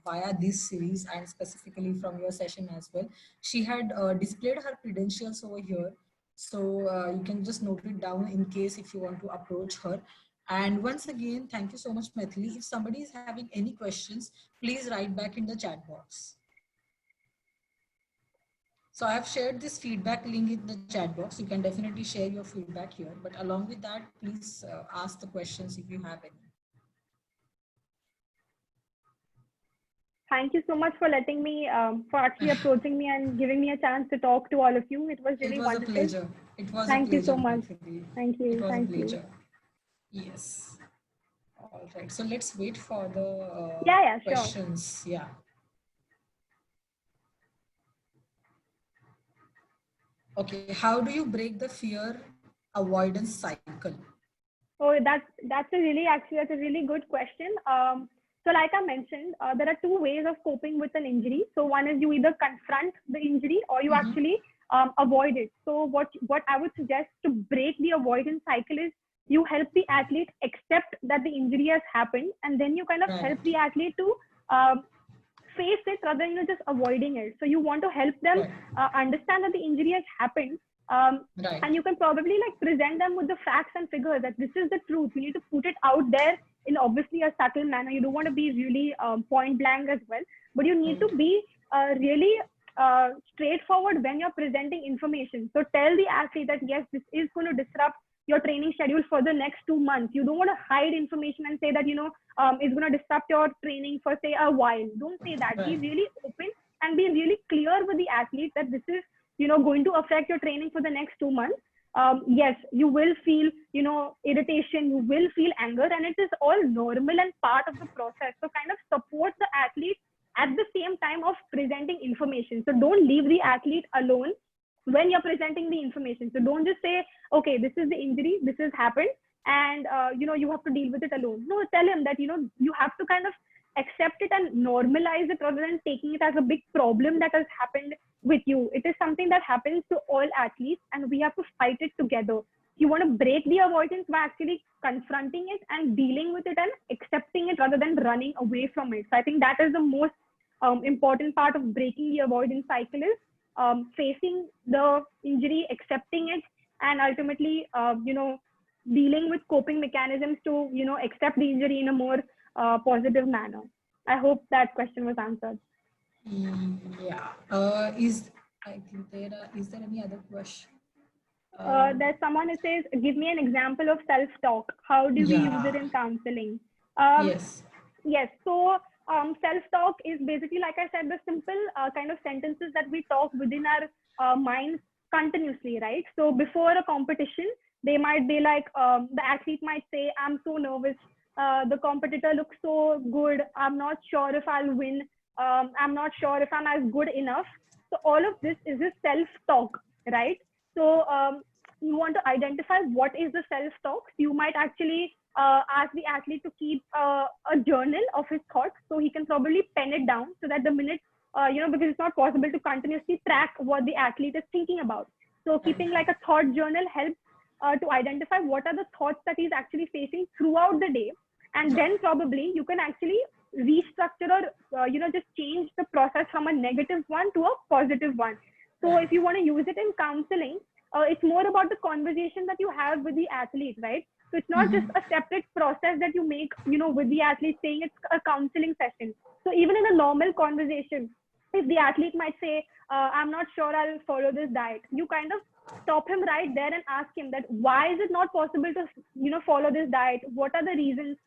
via this series and specifically from your session as well. She had displayed her credentials over here. So you can just note it down in case if you want to approach her. And once again, thank you so much, Maithili. If somebody is having any questions, please write back in the chat box. So I've shared this feedback link in the chat box. You can definitely share your feedback here. But along with that, please ask the questions if you have any. Thank you so much for letting me, for actually approaching me and giving me a chance to talk to all of you. It was really wonderful. It was a pleasure. It was Thank a pleasure. you so much. Maithili. Thank you. It was Thank a pleasure. you. Yes. All right. So let's wait for the Yeah, sure. questions. Yeah. Okay. How do you break the fear avoidance cycle? So that's a really good question. So like I mentioned, there are two ways of coping with an injury. So one is you either confront the injury or you Mm-hmm. actually avoid it. So what I would suggest to break the avoidance cycle is you help the athlete accept that the injury has happened, and then you kind of help Right. the athlete to um, face it rather than just avoiding it. So you want to help them Right. understand that the injury has happened. Um, Right. and you can probably like present them with the facts and figures that this is the truth. You need to put it out there in obviously a subtle manner. You don't want to be really point blank as well, but you need to Right. be really straightforward when you're presenting information. So tell the athlete that yes, this is going to disrupt your training schedule for the next 2 months. You don't want to hide information and say that it's going to disrupt your training for say a while. Don't say that. Be Right. really open and be really clear with the athlete that this is going to affect your training for the next 2 months. Yes, you will feel irritation, you will feel anger, and it is all normal and part of the process. So kind of support the athlete at the same time of presenting information. So don't leave the athlete alone when you're presenting the information. So don't just say, okay, this is the injury, this has happened, and you have to deal with it alone. No, tell him that you have to kind of accept it and normalize it rather than taking it as a big problem that has happened with you. It is something that happens to all athletes, and we have to fight it together. You want to break the avoidance by actually confronting it and dealing with it and accepting it rather than running away from it. So I think that is the most important part of breaking the avoidance cycle is facing the injury, accepting it, and ultimately, dealing with coping mechanisms to, accept the injury in a more positive manner. I hope that question was answered. Yeah. I think is there any other question? There's someone who says, give me an example of self-talk. How do we use it Yeah. in counseling? Um, Yes. yes. So self-talk is basically, like I said, the simple kind of sentences that we talk within our minds continuously, right? So before a competition, they might be like, the athlete might say, I'm so nervous. The competitor looks so good. I'm not sure if I'll win. I'm not sure if I'm as good enough. So all of this is a self-talk, right? So you want to identify what is the self-talk. You might actually ask the athlete to keep a journal of his thoughts, so he can probably pen it down so that the minute, because it's not possible to continuously track what the athlete is thinking about. So Right. keeping like a thought journal helps to identify what are the thoughts that he's actually facing throughout the day, and Right. then probably you can actually restructure or just change the process from a negative one to a positive one. So Right. if you want to use it in counseling, it's more about the conversation that you have with the athlete, right? So it's not just Mm-hmm. a separate process that you make, with the athlete saying it's a counseling session. So even in a normal conversation, if the athlete might say, I'm not sure I'll follow this diet, you kind of stop him right there and ask him that why is it not possible to, follow this diet? What are the reasons?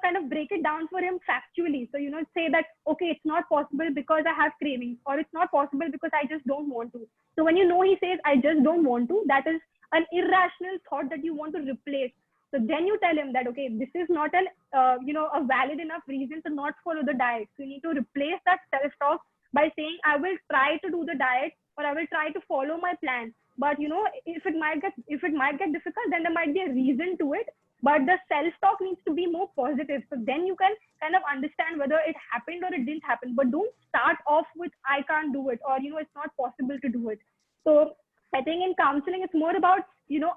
Kind of break it down for him factually. So, say that, okay, it's not possible because I have cravings, or it's not possible because I just don't want to. So when he says, I just don't want to, that is an irrational thought that you want to replace. So then you tell him that, okay, this is not a valid enough reason to not follow the diet. So you need to replace that self-talk by saying, I will try to do the diet, or I will try to follow my plan. But if it might get difficult, then there might be a reason to it. But the self-talk needs to be more positive. So then you can kind of understand whether it happened or it didn't happen. But don't start off with, I can't do it, or it's not possible to do it. So I think in counseling, it's more about,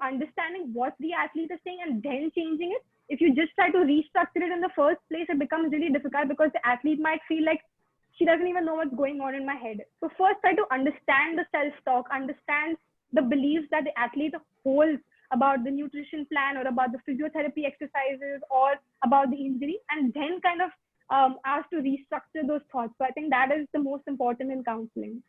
understanding what the athlete is saying and then changing it. If you just try to restructure it in the first place, it becomes really difficult because the athlete might feel like she doesn't even know what's going on in my head. So first try to understand the self-talk, understand the beliefs that the athlete holds about the nutrition plan or about the physiotherapy exercises or about the injury, and then kind of ask to restructure those thoughts. So I think that is the most important in counseling.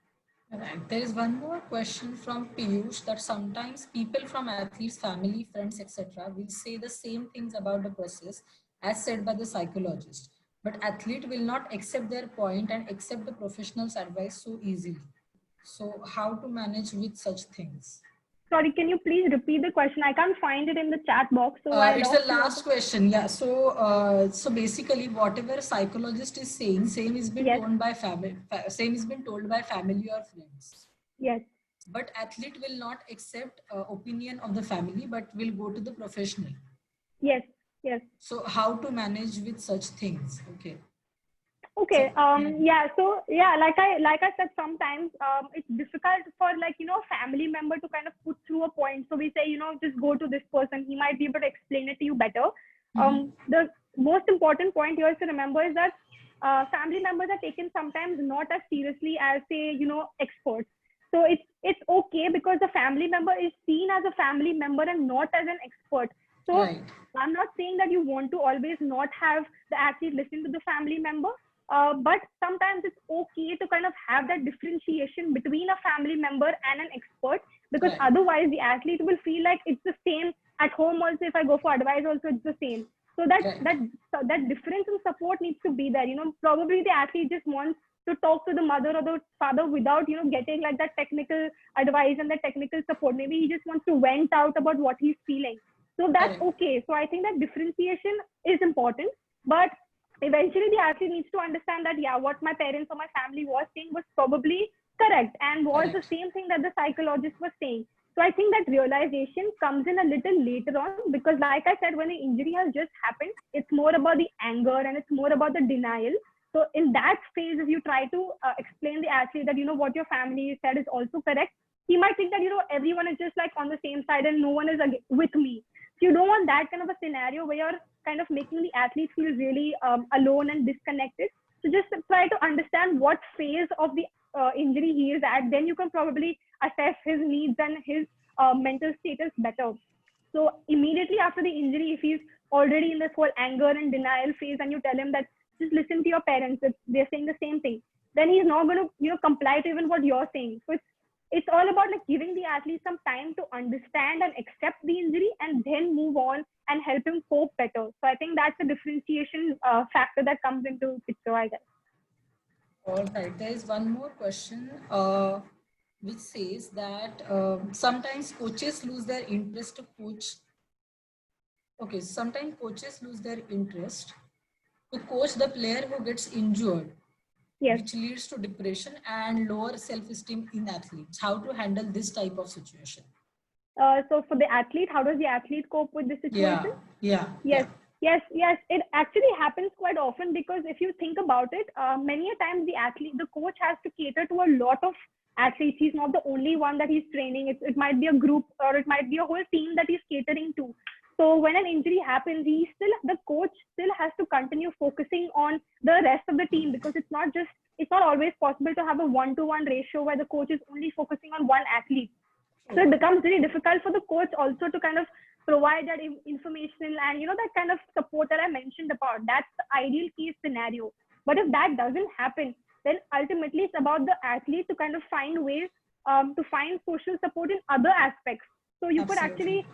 Right. There is one more question from Piyush that sometimes people from athletes, family, friends, etc., will say the same things about the process as said by the psychologist. But athlete will not accept their point and accept the professional's advice so easily. So how to manage with such things? Sorry, can you please repeat the question? I can't find it in the chat box. So I It's lost the last question. Yeah. So basically, whatever psychologist is saying, same is been Yes. told by family. Same is been told by family or friends. Yes. But athlete will not accept opinion of the family, but will go to the professional. Yes. Yes. So how to manage with such things? Okay. Okay. So, Yeah. So yeah, like I said, sometimes it's difficult for family member to kind of put through a point. So we say, just go to this person. He might be able to explain it to you better. The most important point here is to remember is that family members are taken sometimes not as seriously as say experts. So it's okay because the family member is seen as a family member and not as an expert. So right. I'm not saying that you want to always not have the athlete listen to the family member. But sometimes it's okay to kind of have that differentiation between a family member and an expert, because Right. otherwise the athlete will feel like it's the same at home also. If I go for advice also, it's the same. So Right. that difference in support needs to be there. Probably the athlete just wants to talk to the mother or the father without getting like that technical advice and that technical support. Maybe he just wants to vent out about what he's feeling. So that's Correct. okay. So I think that differentiation is important, but eventually the athlete needs to understand that what my parents or my family was saying was probably correct and was Correct. the same thing that the psychologist was saying. So I think that realization comes in a little later on, because like I said, when the injury has just happened, it's more about the anger and it's more about the denial. So in that phase, if you try to explain the athlete that what your family said is also correct, he might think that everyone is just like on the same side and no one is with me. So you don't want that kind of a scenario where you're kind of making the athlete feel really alone and disconnected. So just try to understand what phase of the injury he is at. Then you can probably assess his needs and his mental status better. So immediately after the injury, if he's already in this whole anger and denial phase, and you tell him that just listen to your parents, that they're saying the same thing, then he's not going to comply to even what you're saying. So it's all about like giving the athlete some time to understand and accept the injury and then move on and help him cope better. So I think that's a differentiation factor that comes into picture, I guess. All right. There is one more question which says that sometimes coaches lose their interest to coach. Okay, sometimes coaches lose their interest to coach the player who gets injured, Yes. which leads to depression and lower self-esteem in athletes. How to handle this type of situation? So for the athlete, how does the athlete cope with the situation? Yeah. Yes. It actually happens quite often, because if you think about it, many a times the coach has to cater to a lot of athletes. He's not the only one that he's training. It might be a group, or it might be a whole team that he's catering to. So when an injury happens, the coach still has to continue focusing on the rest of the team, because it's not always possible to have a 1-to-1 ratio where the coach is only focusing on one athlete. So it becomes really difficult for the coach also to kind of provide that information and that kind of support that I mentioned about. That's the ideal case scenario. But if that doesn't happen, then ultimately it's about the athlete to kind of find ways to find social support in other aspects. So you could actually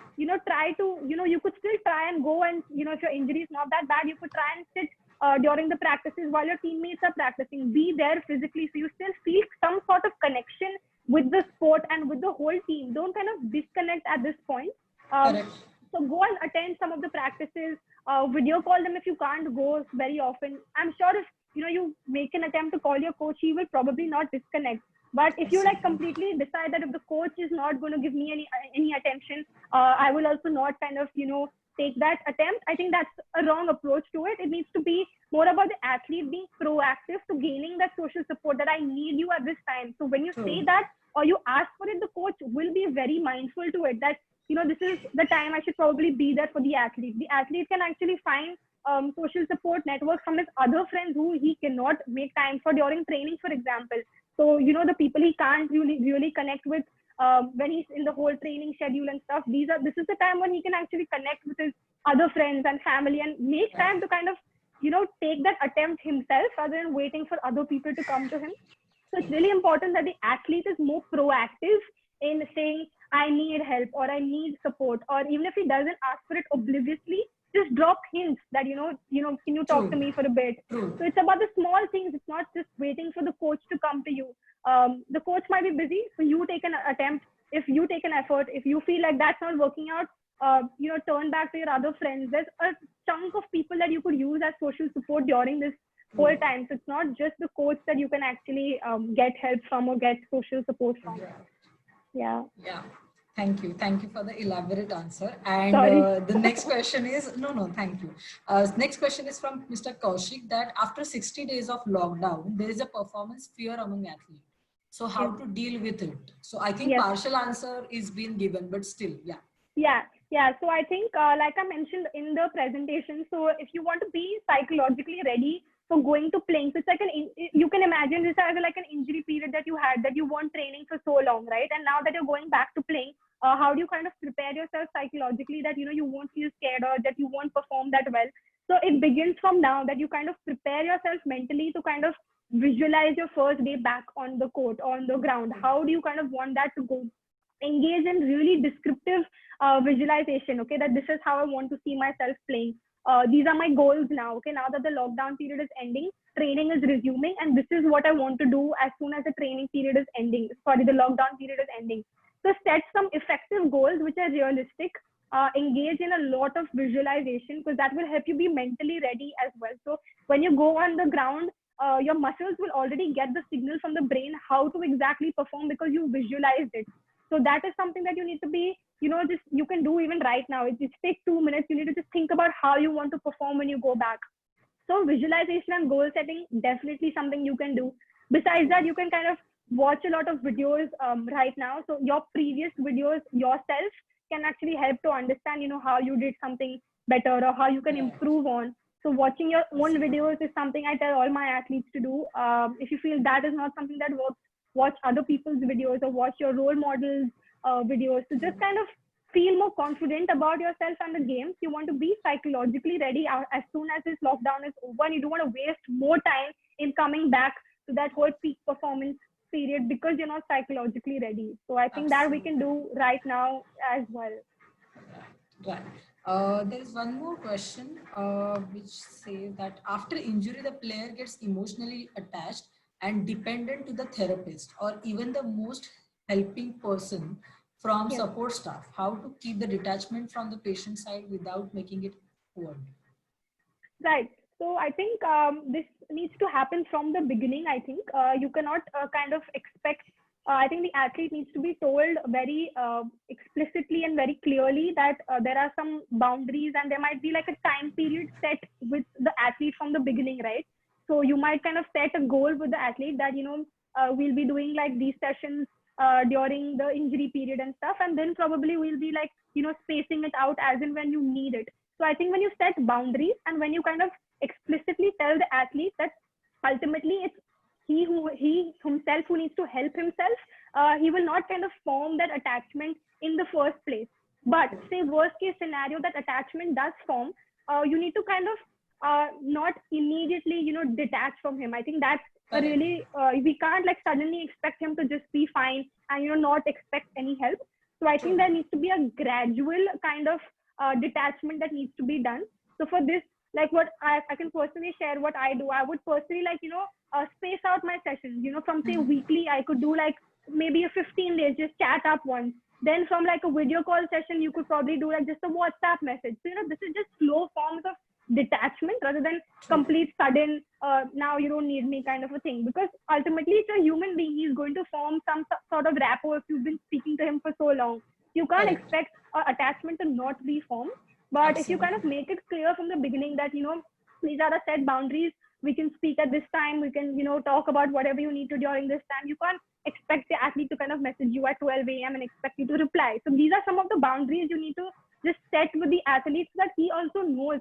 try to you could still try and go, and if your injury is not that bad, you could try and sit during the practices while your teammates are practicing. Be there physically, so you still feel some sort of connection with the sport and with the whole team. Don't kind of disconnect at this point. So go and attend some of the practices, video call them if you can't go very often. I'm sure if you make an attempt to call your coach, he will probably not disconnect. But if you like completely decide that if the coach is not going to give me any attention, I will also not kind of take that attempt. I think that's a wrong approach to it. It needs to be more about the athlete being proactive to gaining that social support, that I need you at this time. So when you say that or you ask for it, the coach will be very mindful to it, that this is the time I should probably be there for the athlete. The athlete can actually find social support networks from his other friends who he cannot make time for during training, for example. So the people he can't really connect with when he's in the whole training schedule and stuff, this is the time when he can actually connect with his other friends and family and make time to kind of take that attempt himself rather than waiting for other people to come to him. So it's really important that the athlete is more proactive in saying, I need help or I need support, or even if he doesn't ask for it obliviously, just drop hints that, can you talk to me for a bit? So it's about the small things. It's not just waiting for the coach to come to you. The coach might be busy, so you take an attempt. If you take an effort. If you feel like that's not working out, turn back to your other friends. There's a chunk of people that you could use as social support during this whole time. So it's not just the coach that you can actually get help from or get social support from. Yeah. Thank you for the elaborate answer. And the next question is thank you. Next question is from Mr. Kaushik, that after 60 days of lockdown there is a performance fear among athletes, so how to deal with it? So I think partial answer is being given, but still. So I think like I mentioned in the presentation, so if you want to be psychologically ready for going to playing, so it's like you can imagine this as like an injury period that you had, that you weren't training for so long, right? And now that you're going back to playing, how do you kind of prepare yourself psychologically that you won't feel scared or that you won't perform that well? So it begins from now, that you kind of prepare yourself mentally to kind of visualize your first day back on the court, on the ground. How do you kind of want that to go? Engage in really descriptive visualization, okay, that this is how I want to see myself playing. These are my goals now, okay, now that the lockdown period is ending, training is resuming, and this is what I want to do as soon as the training period is ending, the lockdown period is ending. So set some effective goals which are realistic, engage in a lot of visualization, because that will help you be mentally ready as well. So when you go on the ground, your muscles will already get the signal from the brain how to exactly perform, because you visualized it. So that is something that you need to be, just you can do even right now. It just takes 2 minutes. You need to just think about how you want to perform when you go back. So visualization and goal setting, definitely something you can do. Besides that, you can kind of watch a lot of videos right now. So your previous videos yourself can actually help to understand, how you did something better or how you can improve on. So watching your own videos is something I tell all my athletes to do. If you feel that is not something that works, watch other people's videos or watch your role models' videos. So just kind of feel more confident about yourself and the games. You want to be psychologically ready as soon as this lockdown is over, and you don't want to waste more time in coming back to that whole peak performance period because you're not psychologically ready. So I think that we can do right now as well. Right. There is one more question which says that after injury, the player gets emotionally attached and dependent to the therapist or even the most helping person from support staff. How to keep the detachment from the patient side without making it awkward? Right. So I think this needs to happen from the beginning. I think you cannot kind of expect. I think the athlete needs to be told very explicitly and very clearly that there are some boundaries and there might be like a time period set with the athlete from the beginning, right? So you might kind of set a goal with the athlete that, we'll be doing like these sessions during the injury period and stuff. And then probably we'll be like, spacing it out as in when you need it. So I think when you set boundaries and when you kind of explicitly tell the athlete that ultimately it's he himself who needs to help himself, he will not kind of form that attachment in the first place. But say worst case scenario, that attachment does form, you need to kind of not immediately, detach from him. I think that's really, we can't like suddenly expect him to just be fine and, not expect any help. So I think there needs to be a gradual kind of detachment that needs to be done. So for this, like what I can personally share what I do. I would personally like, space out my sessions, from say weekly, I could do like maybe a 15 days, just chat up once. Then from like a video call session, you could probably do like just a WhatsApp message. So, this is just slow forms of detachment rather than complete sudden, now you don't need me kind of a thing. Because ultimately it's a human being. He's going to form some sort of rapport if you've been speaking to him for so long. You can't expect attachment to not be formed. But if you kind of make it clear from the beginning that, these are the set boundaries, we can speak at this time, we can, talk about whatever you need to during this time. You can't expect the athlete to kind of message you at 12 a.m. and expect you to reply. So these are some of the boundaries you need to just set with the athlete so that he also knows,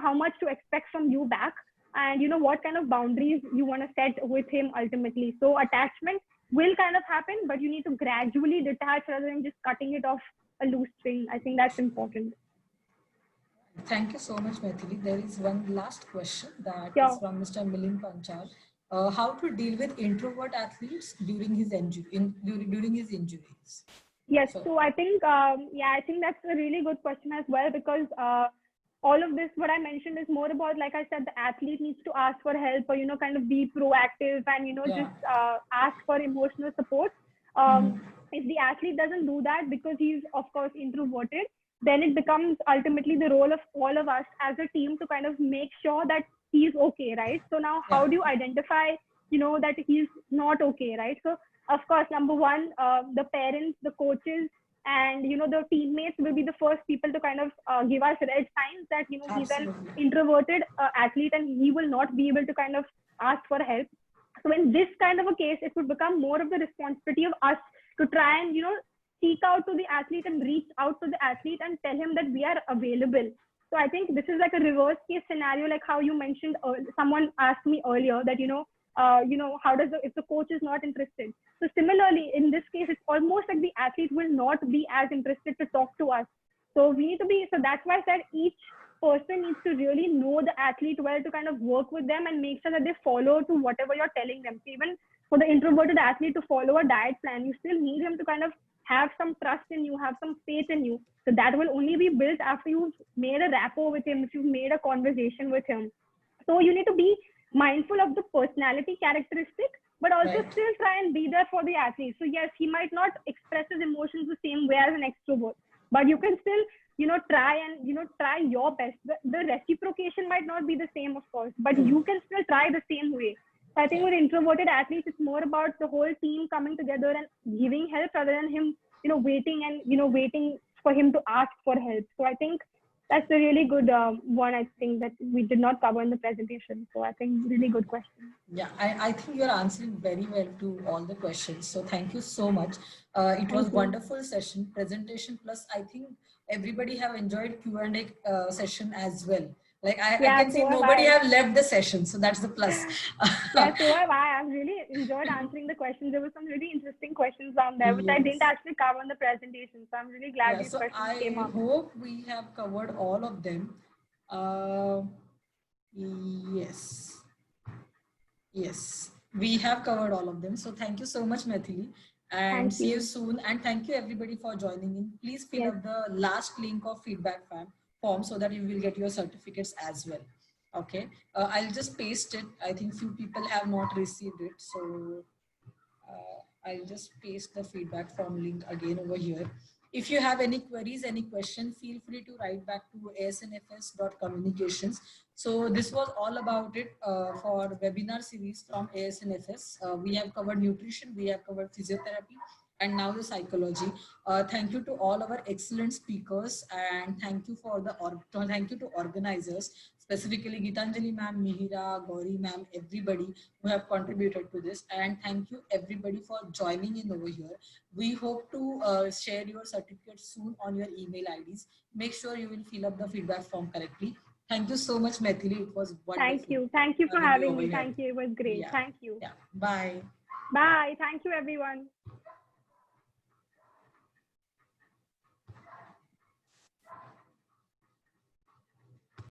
how much to expect from you back and, what kind of boundaries you want to set with him ultimately. So attachment will kind of happen, but you need to gradually detach rather than just cutting it off a loose string. I think that's important. Thank you so much, Maithili. There is one last question that is from Mr. Milind Panchal. How to deal with introvert athletes during his during his injuries? Yes, so I think I think that's a really good question as well, because all of this, what I mentioned, is more about, like I said, the athlete needs to ask for help or, kind of be proactive and, just ask for emotional support. if the athlete doesn't do that because he's of course introverted, then it becomes ultimately the role of all of us as a team to kind of make sure that he's okay, right? So now how Yeah. do you identify, that he's not okay, right? So of course, number one, the parents, the coaches, and the teammates will be the first people to kind of give us red signs that he's an Absolutely. introverted athlete and he will not be able to kind of ask for help. So in this kind of a case, it would become more of the responsibility of us to try and seek out to the athlete and reach out to the athlete and tell him that we are available. So I think this is like a reverse case scenario, like how you mentioned. Someone asked me earlier that how does if the coach is not interested. So similarly, in this case, it's almost like the athlete will not be as interested to talk to us. So we need to be. So that's why I said each person needs to really know the athlete well to kind of work with them and make sure that they follow to whatever you're telling them. So even for the introverted athlete to follow a diet plan, you still need him to kind of have some trust in you, have some faith in you. So that will only be built after you've made a rapport with him, if you've made a conversation with him. So you need to be mindful of the personality characteristic, but also Right. still try and be there for the athlete. So yes, he might not express his emotions the same way as an extrovert, but you can still try and try your best. The reciprocation might not be the same, of course, but you can still try the same way. So I think with introverted athletes, it's more about the whole team coming together and giving help rather than him waiting and waiting for him to ask for help. So I think that's a really good one, I think, that we did not cover in the presentation. So I think really good question. Yeah, I think you're answering very well to all the questions. So thank you so much. It was Thank you. wonderful session, presentation, plus I think everybody have enjoyed Q&A session as well. Like I Yeah, can see so have nobody I. have left the session, so that's the plus. Yeah, so have I. I've really enjoyed answering the questions. There were some really interesting questions down there, which I didn't Yes. actually cover in the presentation. So I'm really glad Yeah, these so questions came I up. hope we have covered all of them. Uh, yes. Yes, we have covered all of them. So thank you so much, Maithili, and Thank see you you. soon. And thank you everybody for joining in. Please fill Yes. up the last link of feedback form so that you will get your certificates as well. Okay, I'll just paste it. I think few people have not received it, so I'll just paste the feedback form link again over here. If you have any queries, any question, feel free to write back to asnfs.communications. So this was all about it for webinar series from ASNFS. We have covered nutrition, we have covered physiotherapy, and now the psychology. Thank you to all our excellent speakers, and thank you for thank you to organizers, specifically Gitanjali ma'am, Mihira, Gauri ma'am, everybody who have contributed to this. And thank you everybody for joining in over here. We hope to share your certificates soon on your email IDs. Make sure you will fill up the feedback form correctly. Thank you so much, Maithili. It was Thank wonderful you. Thank you for having you having over me. here. Thank you. It was great. Yeah, Thank you. yeah. Bye. Bye. Thank you, everyone.